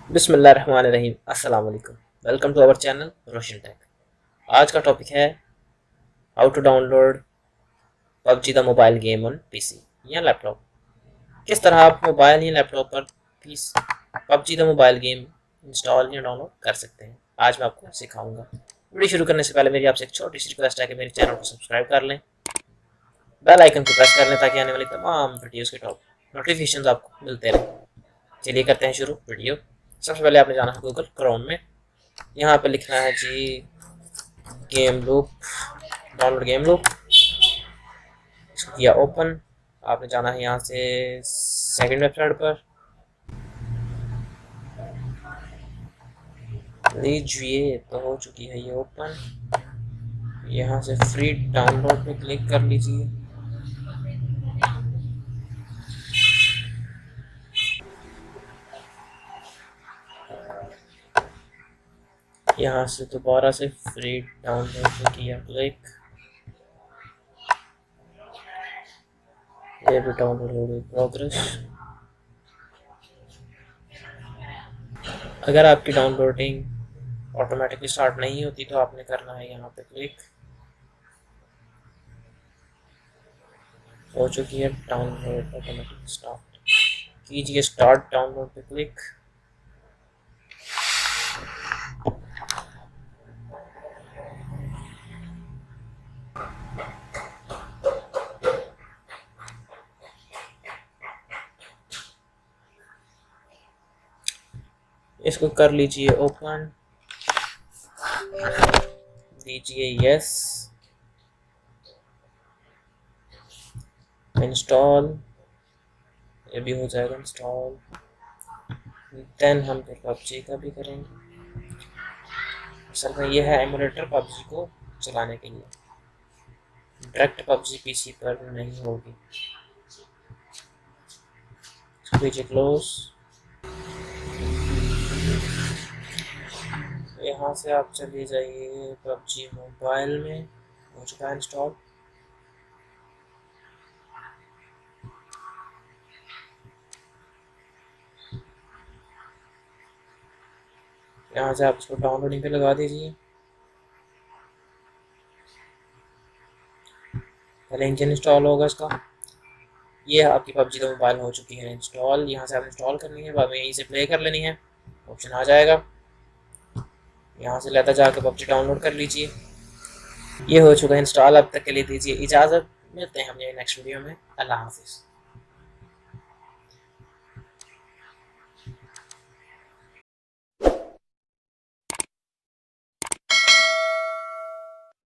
बिस्मिल्लाहिर्रहमानिर्रहीम। अस्सलाम वालेकुम। Welcome to our channel Roshan Tech. आज का टॉपिक है how to download PUBG the mobile game on PC या लैपटॉप। किस तरह आप मोबाइल या लैपटॉप पर PUBG the mobile game install या डाउनलोड कर सकते हैं। आज मैं आपको सिखाऊंगा। वीडियो शुरू करने से पहले मेरी आपसे एक छोटी सी रिक्वेस्ट है कि मेरे चैनल को सब्सक्राइब कर लें, बेल आइकन को प्रेस कर लें ताकि आने वाली तमाम वीडियोज़ के टॉप नोटिफिकेशन आपको मिलते रहें। चलिए करते हैं शुरू वीडियो। सबसे पहले आपने जाना है गूगल क्रोम में। यहाँ पे लिखना है जी game loop, download game loop. इसको किया ओपन। आपने जाना है यहाँ से सेकंड वेबसाइट पर। लीजिए तो हो चुकी है ये ओपन। यहाँ से फ्री डाउनलोड पे क्लिक कर लीजिए। यहाँ से दोबारा से फ्री डाउनलोड पे किया क्लिक। ये भी डाउनलोड हो गई प्रोग्रेस। अगर आपकी डाउनलोडिंग ऑटोमेटिकली स्टार्ट नहीं होती तो आपने करना है यहाँ पे क्लिक। हो चुकी है डाउनलोड ऑटोमेटिक स्टार्ट। कीजिए स्टार्ट डाउनलोड पे क्लिक। इसको कर लीजिए ओपन, दीजिए यस, इंस्टॉल। ये भी हो जाएगा इंस्टॉल। देन हम फिर पबजी का भी करेंगे। असल में यह है एमुलेटर पबजी को चलाने के लिए, डायरेक्ट पबजी पीसी पर नहीं होगी। कीजिए क्लोज। यहाँ से आप चलिए जाइए पबजी मोबाइल में। हो चुका है इंस्टॉल। यहाँ से आप इसको डाउनलोडिंग पे लगा दीजिए। पहले इंजन इंस्टॉल होगा इसका। ये आपकी पबजी तो मोबाइल हो चुकी है इंस्टॉल। यहाँ से आप इंस्टॉल करनी है, बाद में यहीं से प्ले कर लेनी है। ऑप्शन आ जाएगा, यहाँ से लेता जाकर पबजी डाउनलोड कर लीजिए। ये हो चुका है इंस्टॉल। अब तक के लिए दीजिए इजाज़त। मिलते हैं हम नेक्स्ट वीडियो में। अल्लाह हाफिज़।